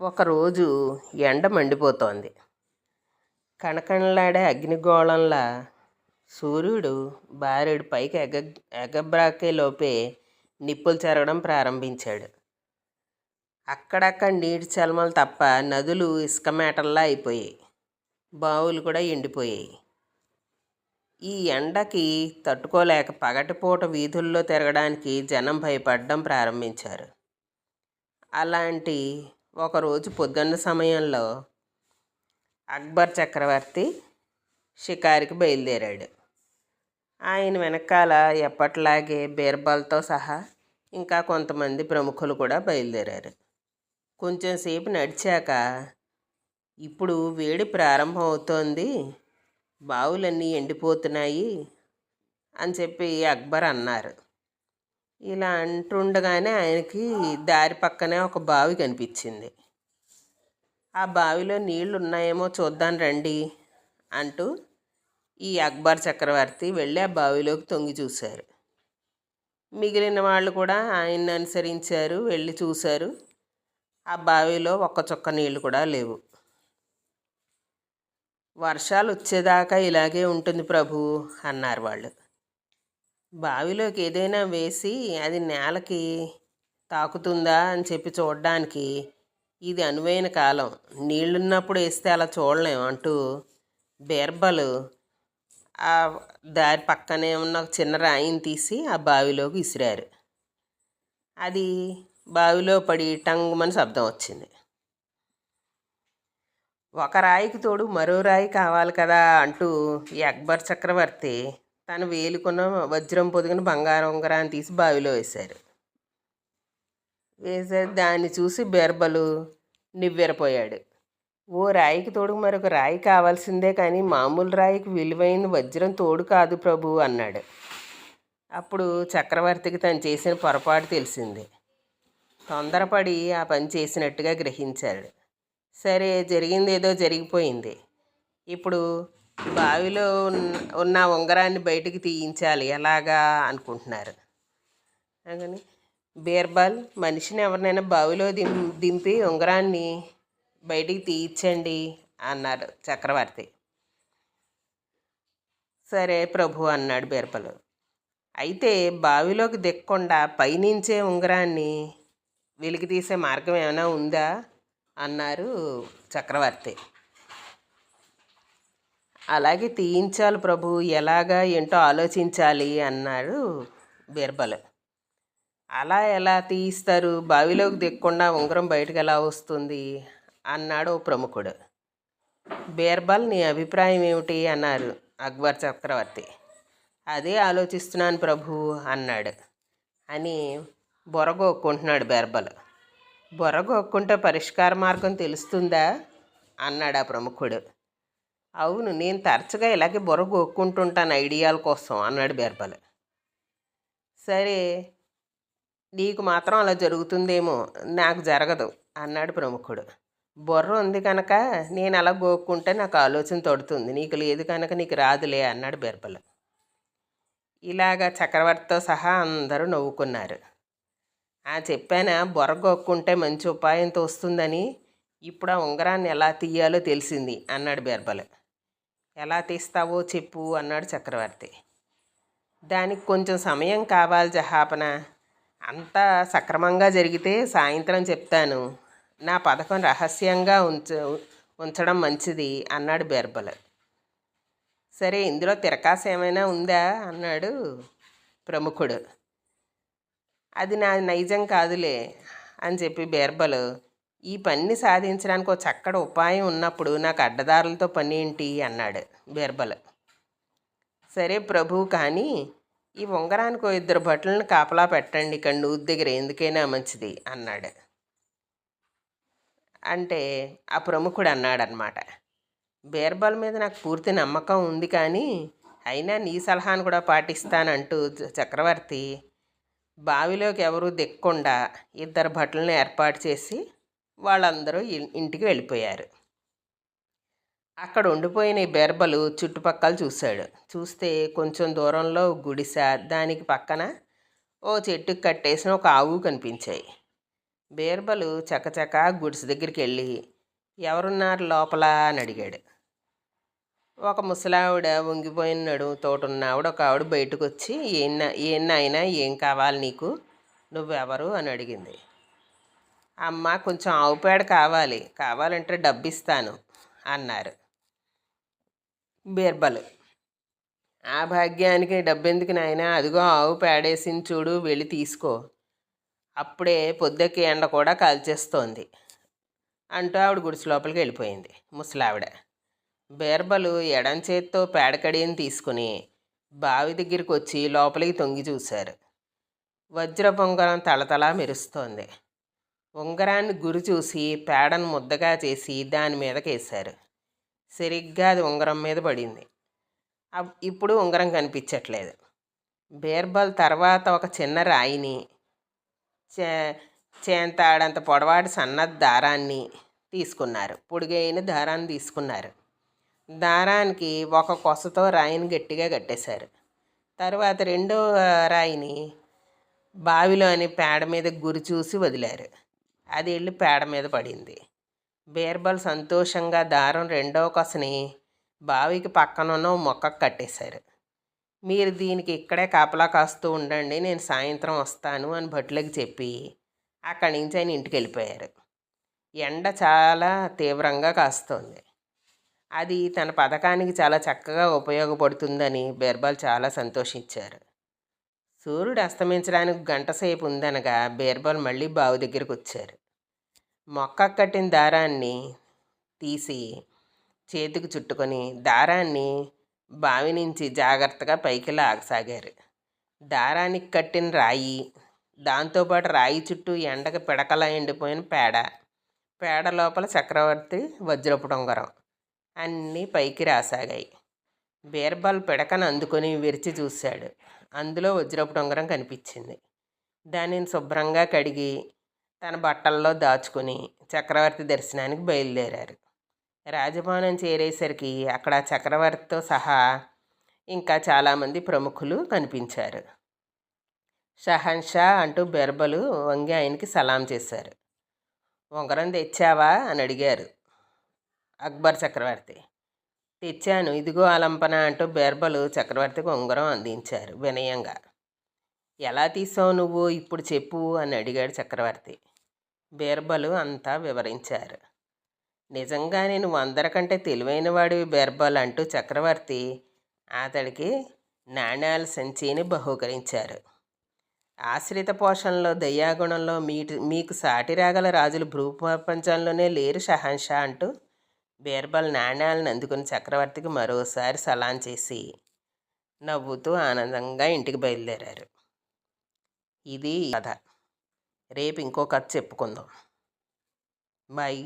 ఒకరోజు ఎండ మండిపోతోంది. కణకణలాడే అగ్నిగోళంలా సూర్యుడు బారెడు పైకి ఎగబ్రాకే లోపే నిప్పులు చెరగడం ప్రారంభించాడు. అక్కడక్కడ నీటి చలమలు తప్ప నదులు ఇసుక మేటల్లా అయిపోయాయి. బావులు కూడా ఎండిపోయాయి. ఈ ఎండకి తట్టుకోలేక పగటిపూట వీధుల్లో తిరగడానికి జనం భయపడడం ప్రారంభించారు. అలాంటి ఒకరోజు పొద్దున్న సమయంలో అక్బర్ చక్రవర్తి షికారుకి బయలుదేరాడు. ఆయన వెనకాల ఎప్పట్లాగే బీర్బల్తో సహా ఇంకా కొంతమంది ప్రముఖులు కూడా బయలుదేరారు. కొంచెం సేపు నడిచాక, ఇప్పుడు వేడి ప్రారంభం అవుతోంది, బావులన్నీ ఎండిపోతున్నాయి అని చెప్పి అక్బర్ అన్నారు. ఇలా అంటుండగానే ఆయనకి దారి పక్కనే ఒక బావి కనిపించింది. ఆ బావిలో నీళ్లు ఉన్నాయేమో చూద్దాం రండి అంటూ ఈ అక్బర్ చక్రవర్తి వెళ్ళి ఆ బావిలోకి తొంగి చూశారు. మిగిలిన వాళ్ళు కూడా ఆయన్ని అనుసరించారు, వెళ్ళి చూశారు. ఆ బావిలో ఒక్క చుక్క నీళ్లు కూడా లేవు. వర్షాలు వచ్చేదాకా ఇలాగే ఉంటుంది ప్రభు అన్నారు వాళ్ళు. బావిలోకి ఏదైనా వేసి అది నేలకి తాకుతుందా అని చెప్పి చూడడానికి ఇది అనువైన కాలం, నీళ్లున్నప్పుడు వేస్తే అలా చూడలేం అంటూ బీర్బల్ ఆ దారి పక్కనే ఉన్న ఒక చిన్న రాయిని తీసి ఆ బావిలోకి విసిరారు. అది బావిలో పడి టంగుమని శబ్దం వచ్చింది. ఒక రాయికి తోడు మరో రాయి కావాలి కదా అంటూ ఈ అక్బర్ చక్రవర్తి తను వేలుకున్న వజ్రం పొదిగిన బంగారం ఉంగరాన్ని తీసి బావిలో వేశారు. దాన్ని చూసి బీర్బలు నివ్వెరపోయాడు. ఓ రాయికి తోడు మరొక రాయి కావాల్సిందే, కానీ మామూలు రాయికి విలువైన వజ్రం తోడు కాదు ప్రభు అన్నాడు. అప్పుడు చక్రవర్తికి తను చేసిన పొరపాటు తెలిసింది. తొందరపడి ఆ పని చేసినట్టుగా గ్రహించాడు. సరే, జరిగింది ఏదో జరిగిపోయింది. ఇప్పుడు బావిలో ఉన్న ఉంగరాన్ని బయటికి తీయించాలి, ఎలాగా అనుకుంటున్నారు. కానీ బీర్బల్, మనిషిని ఎవరినైనా బావిలో దింపి ఉంగరాన్ని బయటికి తీయించండి అన్నారు చక్రవర్తి. సరే ప్రభు అన్నాడు బీర్బల్. అయితే బావిలోకి దిక్కకుండా పైనుంచే ఉంగరాన్ని వెలికి తీసే మార్గం ఏమైనా ఉందా అన్నారు చక్రవర్తి. అలాగే తీయించాలి ప్రభు, ఎలాగా ఏంటో ఆలోచించాలి అన్నాడు బీర్బల్. అలా ఎలా తీయిస్తారు, బావిలోకి దిక్కకుండా ఉంగరం బయటకు ఎలా వస్తుంది అన్నాడు ఓ ప్రముఖుడు. బీర్బల్, నీ అభిప్రాయం ఏమిటి అన్నారు అక్బర్ చక్రవర్తి. అదే ఆలోచిస్తున్నాను ప్రభు అన్నాడు. అని బొరగొక్కుంటున్నాడు బీర్బల్. బొరగొక్కుంటే పరిష్కార మార్గం తెలుస్తుందా అన్నాడు ఆ ప్రముఖుడు. అవును, నేను తరచుగా ఇలాగే బొరగొక్కుంటుంటాను ఐడియాల కోసం అన్నాడు బీర్బల్. సరే, నీకు మాత్రం అలా జరుగుతుందేమో, నాకు జరగదు అన్నాడు ప్రముఖుడు. బుర్ర ఉంది కనుక నేను అలా గోక్కుంటే నాకు ఆలోచన తోడుతుంది, నీకు లేదు కనుక నీకు రాదులే అన్నాడు బీర్బల్. ఇలాగా చక్రవర్తితో సహా అందరూ నవ్వుకున్నారు. చెప్పానా, బుర్ర గోక్కుంటే మంచి ఉపాయంతో వస్తుందని. ఇప్పుడు ఆ ఉంగరాన్ని ఎలా తీయాలో తెలిసింది అన్నాడు బీర్బల్. ఎలా తీస్తావో చెప్పు అన్నాడు చక్రవర్తి. దానికి కొంచెం సమయం కావాలి జహాపన, అంతా సక్రమంగా జరిగితే సాయంత్రం చెప్తాను. నా పథకం రహస్యంగా ఉంచడం మంచిది అన్నాడు బీర్బల్. సరే, ఇందులో తిరకాసు ఏమైనా ఉందా అన్నాడు ప్రముఖుడు. అది నా నైజం కాదులే అని చెప్పి బీర్బల్, ఈ పని సాధించడానికి ఒక చక్కటి ఉపాయం ఉన్నప్పుడు నాకు అడ్డదారులతో పని ఏంటి అన్నాడు బీర్బల్. సరే ప్రభు, కానీ ఈ ఉంగరానికి 2 భటులను కాపలా పెట్టండి ఇక్కడ నూతి దగ్గర, ఎందుకైనా మంచిది అన్నాడు. అంటే ఆ ప్రముఖుడు అన్నాడనమాట, బీర్బల్ మీద నాకు పూర్తి నమ్మకం ఉంది, కానీ అయినా నీ సలహాను కూడా పాటిస్తానంటూ చక్రవర్తి బావిలోకి ఎవరూ దిక్కకుండా 2 భటులను ఏర్పాటు చేసి వాళ్ళందరూ ఇంటికి వెళ్ళిపోయారు. అక్కడ ఉండిపోయిన ఈ బీర్బల్ చుట్టుపక్కల చూశాడు. చూస్తే కొంచెం దూరంలో గుడిసె, దానికి పక్కన ఓ చెట్టుకు కట్టేసిన ఒక ఆవు కనిపించాయి. బీర్బలు చకచకా గుడిసె దగ్గరికి వెళ్ళి ఎవరున్నారు లోపల అని అడిగాడు. ఒక ముసలావిడ వంగిపోయిన నడుముతోటున్న ఒక ఆవిడ బయటకు వచ్చి ఏనాయనా ఏం కావాలి నీకు, నువ్వెవరు అని అడిగింది. అమ్మ కొంచెం ఆవు పేడ కావాలంటే డబ్బిస్తాను అన్నారు బీర్బలు. ఆ భాగ్యానికి డబ్బెందుకు నాయనా, అదిగో ఆవు పేడేసింది చూడు, వెళ్ళి తీసుకో, అప్పుడే పొద్దెక్కి ఎండ కూడా కాల్చేస్తోంది అంటూ ఆవిడ గుడిసె లోపలికి వెళ్ళిపోయింది ముసలావిడ. బీర్బలు ఎడం చేత్తో పేడకడిని తీసుకుని బావి దగ్గరికి వచ్చి లోపలికి తొంగి చూశారు. వజ్రపు ఉంగరం తళతళా మెరుస్తోంది. ఉంగరాన్ని గురి చూసి పేడను ముద్దగా చేసి దాని మీదకేశారు. సరిగ్గా అది ఉంగరం మీద పడింది. ఇప్పుడు ఉంగరం కనిపించట్లేదు. బీర్బల్ తర్వాత ఒక చిన్న రాయిని, చేంతాడంత పొడవాటి సన్నటి దారాన్ని తీసుకున్నారు. పొడిగైన దారాన్ని తీసుకున్నారు. దారానికి ఒక కొసతో రాయిని గట్టిగా కట్టేశారు. తర్వాత రెండో రాయిని బావిలోని పేడ మీద గురి చూసి వదిలారు. అది వెళ్ళి పేడ మీద పడింది. బీర్బల్ సంతోషంగా దారం రెండవ కొసని బావికి పక్కనున్న మొక్కకు కట్టేశారు. మీరు దీనికి ఇక్కడే కాపలా కాస్తూ ఉండండి, నేను సాయంత్రం వస్తాను అని భటులకి చెప్పి అక్కడి నుంచి ఆయన ఇంటికి వెళ్ళిపోయారు. ఎండ చాలా తీవ్రంగా కాస్తోంది. అది తన పథకానికి చాలా చక్కగా ఉపయోగపడుతుందని బీర్బల్ చాలా సంతోషించారు. సూర్యుడు అస్తమించడానికి గంట సేపు ఉందనగా బీర్బల్ మళ్ళీ బావి దగ్గరికి వచ్చారు. మొక్క కట్టిన దారాన్ని తీసి చేతికి చుట్టుకొని దారాన్ని బావి నుంచి జాగ్రత్తగా పైకి లాగసాగారు. దారానికి కట్టిన రాయి, దాంతోపాటు రాయి చుట్టూ ఎండకు పిడకలా ఎండిపోయిన పేడ లోపల చక్రవర్తి వజ్రపు ఉంగరం అన్నీ పైకి రాసాగాయి. బీర్బల్ పిడకను అందుకొని విరిచి చూశాడు. అందులో వజ్రపు ఉంగరం కనిపించింది. దానిని శుభ్రంగా కడిగి తన బట్టల్లో దాచుకుని చక్రవర్తి దర్శనానికి బయలుదేరారు. రాజభవనం చేరేసరికి అక్కడ చక్రవర్తితో సహా ఇంకా చాలామంది ప్రముఖులు కనిపించారు. షహన్షా అంటూ బీర్బలు వంగి ఆయనకి సలాం చేశారు. ఉంగరం తెచ్చావా అని అడిగారు అక్బర్ చక్రవర్తి. తెచ్చాను, ఇదిగో అలంపన అంటూ బీర్బలు చక్రవర్తికి ఉంగరం అందించారు వినయంగా. ఎలా తీసావు నువ్వు, ఇప్పుడు చెప్పు అని అడిగాడు చక్రవర్తి. బీర్బలు అంతా వివరించారు. నిజంగా నేను అందరికంటే తెలివైన వాడివి బీర్బల్ అంటూ చక్రవర్తి అతడికి నాణ్యాల సంచిని బహూకరించారు. ఆశ్రిత పోషణలో దయాగుణంలో మీకు సాటి రాగల రాజులు భూప్రపంచంలోనే లేరు షహన్షా అంటూ బీర్బల్ నాణ్యాలను అందుకుని చక్రవర్తికి మరోసారి సలాం చేసి నవ్వుతూ ఆనందంగా ఇంటికి బయలుదేరారు. ఇది కథ. రేపు ఇంకో కథ చెప్పుకుందాం. బాయ్.